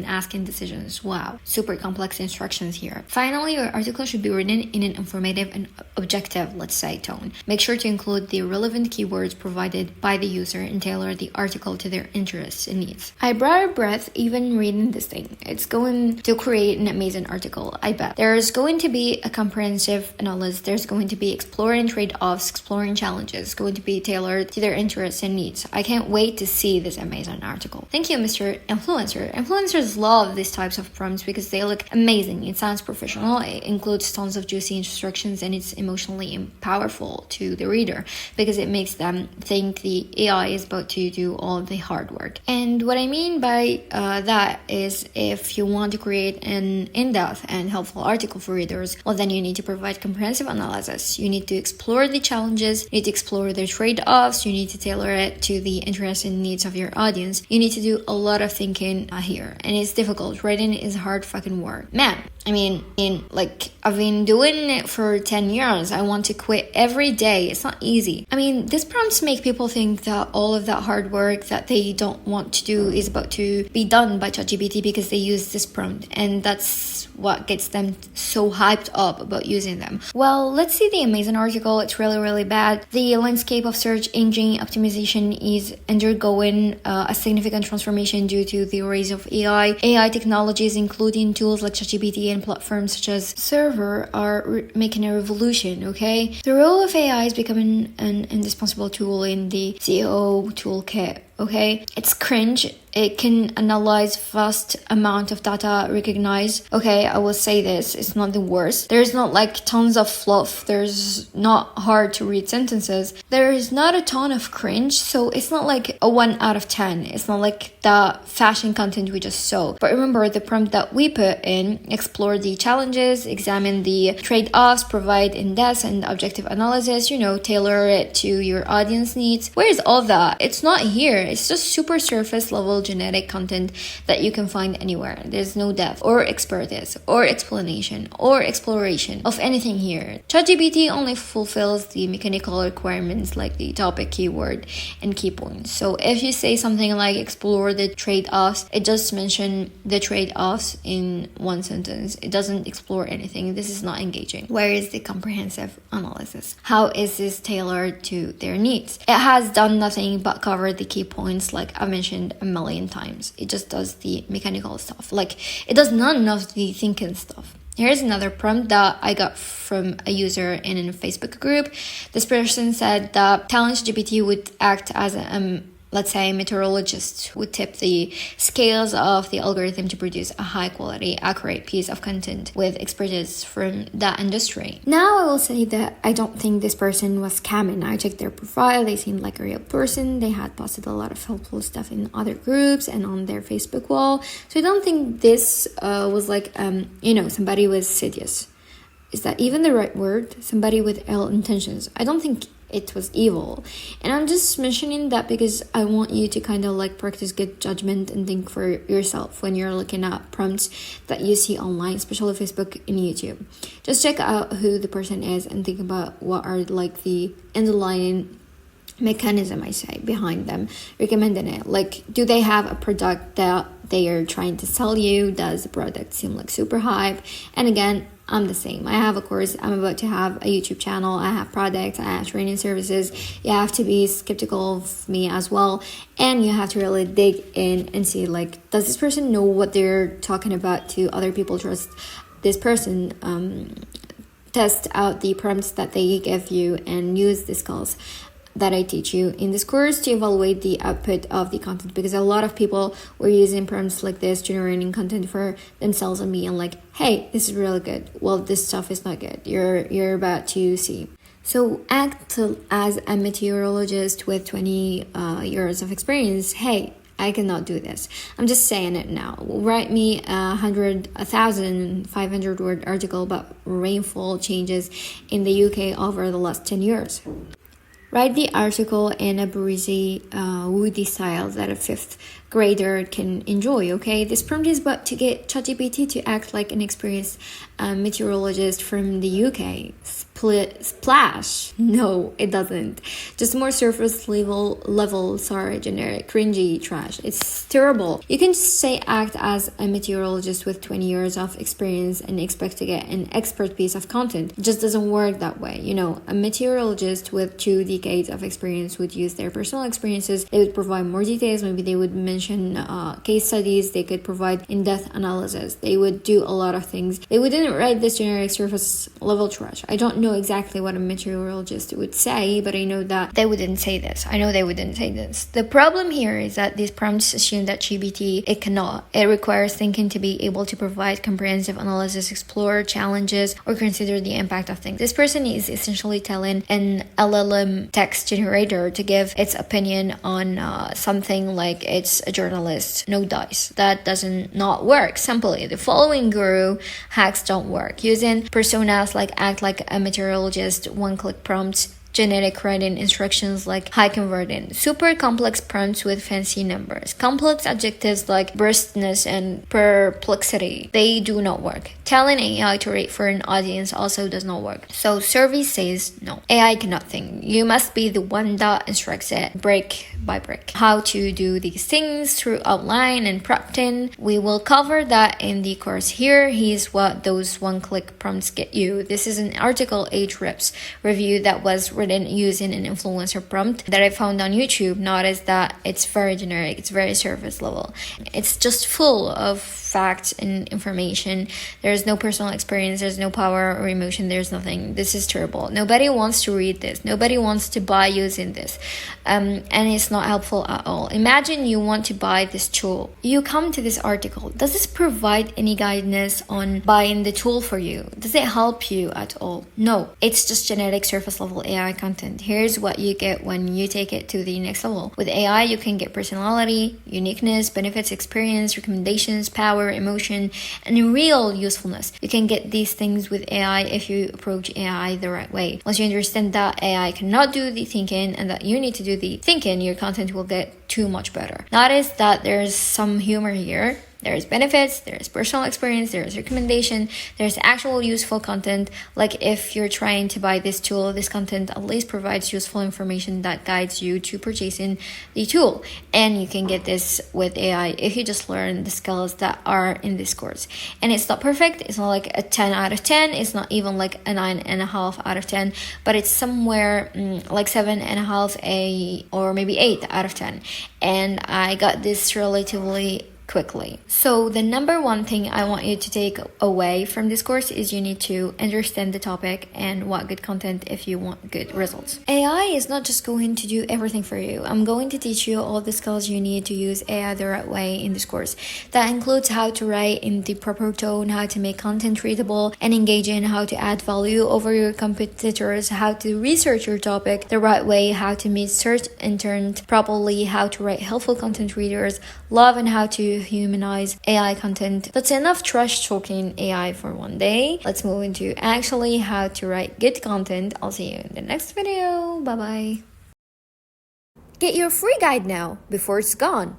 asking decisions. Wow, super complex instructions here. Finally, your article should be written in an informative and objective, let's say, tone. Make sure to include the relevant keywords provided by the user and tailor the article to their interests and needs. I brought a breath even reading this thing. It's going to create an amazing article, I bet. There's going to be a comprehensive analysis. There's going to be exploring trade-offs, exploring challenges, going to be tailored to their interests and needs. I can't wait to see this amazing article. Thank you, Mr. Influencer. Influencers love these types of prompts because they look amazing. It sounds professional. It includes tons of juicy instructions, and it's emotionally powerful to the reader because it makes them think the AI is about to do all the hard work. And what I mean by that is, if you want to create an in-depth and helpful article for readers, well, then you need to provide comprehensive analysis. You need to explore the challenges, you need to explore the trade-offs, you need to tailor it to the interests and needs of your audience. You need to do a lot of thinking here, and it's difficult. Writing is hard fucking work. Man, I mean, I've been doing it for 10 years. I want to quit every day. It's not easy. I mean, these prompts make people think that all of that hard work that they don't want to do is about to be done by ChatGPT because they use this prompt, and that's what gets them so hyped up about using them. Well, let's see the amazing article. It's really, really bad. The landscape of search engine optimization is undergoing a significant transformation due to the rise of AI. AI technologies, including tools like ChatGPT and platforms such as Server, are making a revolution, okay? The role of AI is becoming an indispensable tool in the SEO toolkit. Okay, it's cringe. It can analyze vast amount of data, recognize. Okay, I will say this, it's not the worst. There's not like tons of fluff. There's not hard to read sentences. There is not a ton of cringe, so it's not like a 1 out of 10. It's not like the fashion content we just saw. But remember, the prompt that we put in: explore the challenges, examine the trade-offs, provide in-depth and objective analysis, tailor it to your audience needs. Where is all that? It's not here. It's just super surface level genetic content that you can find anywhere. There's no depth or expertise or explanation or exploration of anything here. ChatGPT only fulfills the mechanical requirements like the topic, keyword, and key points. So if you say something like explore the trade-offs, it just mentions the trade-offs in one sentence. It doesn't explore anything. This is not engaging. Where is the comprehensive analysis? How is this tailored to their needs? It has done nothing but cover the key points like I mentioned a million times. It just does the mechanical stuff. Like, it does none of the thinking stuff. Here's another prompt that I got from a user in a Facebook group. This person said that ChatGPT would act as a let's say meteorologist, would tip the scales of the algorithm to produce a high quality, accurate piece of content with expertise from that industry. Now I will say that I don't think this person was scamming. I checked their profile. They seemed like a real person. They had posted a lot of helpful stuff in other groups and on their Facebook wall. So I don't think this was like, somebody with serious. Is that even the right word? Somebody with ill intentions. I don't think it was evil. And I'm just mentioning that because I want you to kind of like practice good judgment and think for yourself when you're looking at prompts that you see online, especially Facebook and YouTube. Just check out who the person is and think about what are like the underlying mechanism, I say, behind them recommending it. Like, do they have a product that they are trying to sell you? Does the product seem like super hype? And again, I'm the same. I have a course. I'm about to have a YouTube channel. I have products. I have training services. You have to be skeptical of me as well. And you have to really dig in and see, like, does this person know what they're talking about? Do other people trust this person? Test out the prompts that they give you and use the skills that I teach you in this course to evaluate the output of the content, because a lot of people were using prompts like this, generating content for themselves and me, and like, hey, this is really good. Well, this stuff is not good. You're about to see. So act as a meteorologist with 20 years of experience. Hey, I cannot do this. I'm just saying it now. Write me 1,500 word article about rainfall changes in the UK over the last 10 years. Write the article in a breezy, woody style that a fifth grader can enjoy, okay? This prompt is but to get ChatGPT to act like an experienced meteorologist from the UK. Splash. No, it doesn't. Just more surface level, sorry, generic, cringy trash. It's terrible. You can just say act as a meteorologist with 20 years of experience and expect to get an expert piece of content. It just doesn't work that way. You know, a meteorologist with 2 decades of experience would use their personal experiences. They would provide more details. Maybe they would mention case studies. They could provide in-depth analysis. They would do a lot of things. They wouldn't write this generic surface level trash. I don't know exactly what a meteorologist would say, but I know that they wouldn't say this. I know they wouldn't say this. The problem here is that these prompts assume that GPT, it cannot. It requires thinking to be able to provide comprehensive analysis, explore challenges, or consider the impact of things. This person is essentially telling an LLM text generator to give its opinion on something like it's a journalist. No dice. That doesn't not work. Simply, the following guru hacks don't work. Using personas like act like a meteorologist, one-click prompts, genetic writing instructions like high converting, super complex prompts with fancy numbers, complex adjectives like bristness and perplexity, they do not work. Telling AI to rate for an audience also does not work. So survey says no. AI cannot think. You must be the one that instructs it brick by brick. How to do these things through outline and prompting. We will cover that in the course here. Here's what those one-click prompts get you. This is an article Ahrefs review that was written using an influencer prompt that I found on YouTube. Notice that it's very generic, it's very surface level. It's just full of facts and information. There's no personal experience, there's no power or emotion, there's nothing. This is terrible. Nobody wants to read this. Nobody wants to buy using this. And it's not helpful at all. Imagine you want to buy this tool. You come to this article. Does this provide any guidance on buying the tool for you? Does it help you at all? No. It's just generic surface level AI content. Here's what you get when you take it to the next level. With AI, you can get personality, uniqueness, benefits, experience, recommendations, power, emotion, and real usefulness. You can get these things with AI if you approach AI the right way. Once you understand that AI cannot do the thinking and that you need to do the thinking, your content will get too much better. Notice that there's some humor here. There's benefits, there's personal experience, there's recommendation, there's actual useful content. Like if you're trying to buy this tool, this content at least provides useful information that guides you to purchasing the tool. And you can get this with AI if you just learn the skills that are in this course. And it's not perfect. It's not like a 10 out of 10. It's not even like a 9.5 out of 10, but it's somewhere like 7.5 or maybe 8 out of 10. And I got this relatively quickly. So the number one thing I want you to take away from this course is you need to understand the topic and what good content if you want good results. AI is not just going to do everything for you. I'm going to teach you all the skills you need to use AI the right way in this course. That includes how to write in the proper tone, how to make content readable and engaging, how to add value over your competitors, how to research your topic the right way, how to meet search intent properly, how to write helpful content readers love, and how to humanize AI content. That's enough trash talking AI for one day. Let's move into actually how to write good content. I'll see you in the next video. Bye bye. Get your free guide now before it's gone.